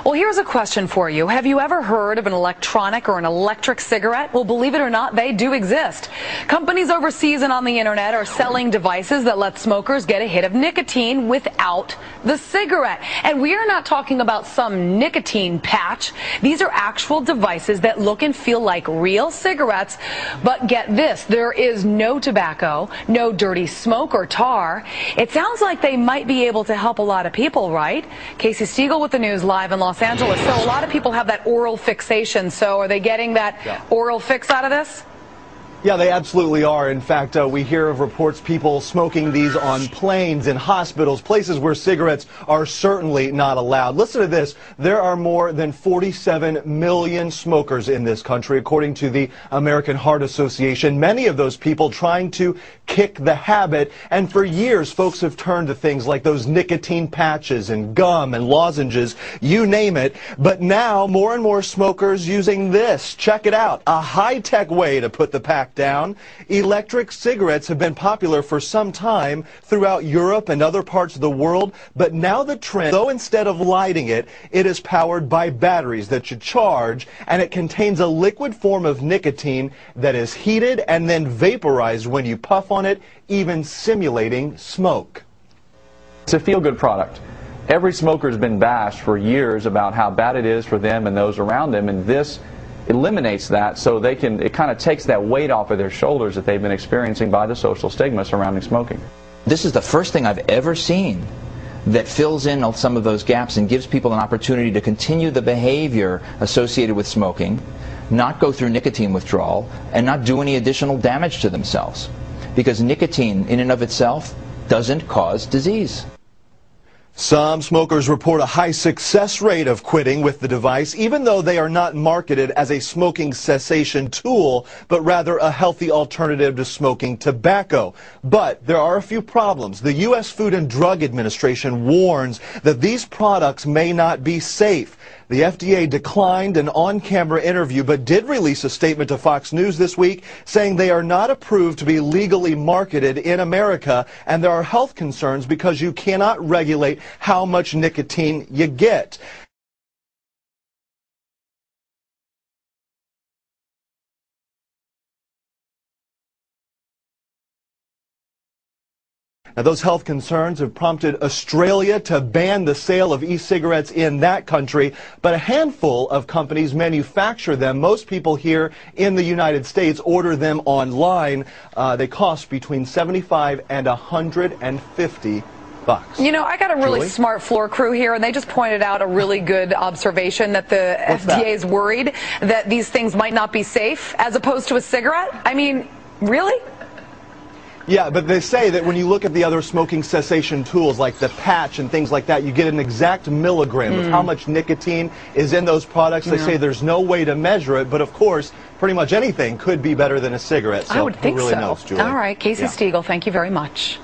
Well, here's a question for you. Have you ever heard of an electronic or an electric cigarette? Well, believe it or not, they do exist. Companies overseas and on the internet are selling devices that let smokers get a hit of nicotine without the cigarette. And we are not talking about some nicotine patch. These are actual devices that look and feel like real cigarettes. But get this, there is no tobacco, no dirty smoke or tar. It sounds like they might be able to help a lot of people, right? Casey Stiegel with the news live in Los Angeles. So a lot of people have that oral fixation. So are they getting that oral fix out of this? Yeah, they absolutely are. In fact, we hear of reports people smoking these on planes, in hospitals, places where cigarettes are certainly not allowed. Listen to this. There are more than 47 million smokers in this country, according to the American Heart Association. Many of those people trying to kick the habit. And for years, folks have turned to things like those nicotine patches and gum and lozenges, you name it. But now, more and more smokers using this. Check it out. A high-tech way to put the pack down. Electric cigarettes have been popular for some time throughout Europe and other parts of the world, but now the trend, though instead of lighting it, it is powered by batteries that you charge, and it contains a liquid form of nicotine that is heated and then vaporized when you puff on it, even simulating smoke. It's a feel-good product. Every smoker has been bashed for years about how bad it is for them and those around them, and this eliminates that, so it kind of takes that weight off of their shoulders that they've been experiencing by the social stigma surrounding smoking. This is the first thing I've ever seen that fills in some of those gaps and gives people an opportunity to continue the behavior associated with smoking, not go through nicotine withdrawal, and not do any additional damage to themselves. Because nicotine in and of itself doesn't cause disease. Some smokers report a high success rate of quitting with the device, even though they are not marketed as a smoking cessation tool, but rather a healthy alternative to smoking tobacco. But there are a few problems. The U.S. Food and Drug Administration warns that these products may not be safe. The FDA declined an on-camera interview, but did release a statement to Fox News this week saying they are not approved to be legally marketed in America, and there are health concerns because you cannot regulate how much nicotine you get. Now, those health concerns have prompted Australia to ban the sale of e-cigarettes in that country, but a handful of companies manufacture them. Most people here in the United States order them online. They cost between $75 and $150. You know, I got a really smart floor crew here, and they just pointed out a really good observation that the FDA is worried that these things might not be safe as opposed to a cigarette. I mean, really? Yeah, but they say that when you look at the other smoking cessation tools like the patch and things like that, you get an exact milligram of how much nicotine is in those products. They say there's no way to measure it, but of course, pretty much anything could be better than a cigarette. So I would think who really so. knows, Julie? All right, Casey Stiegel, thank you very much.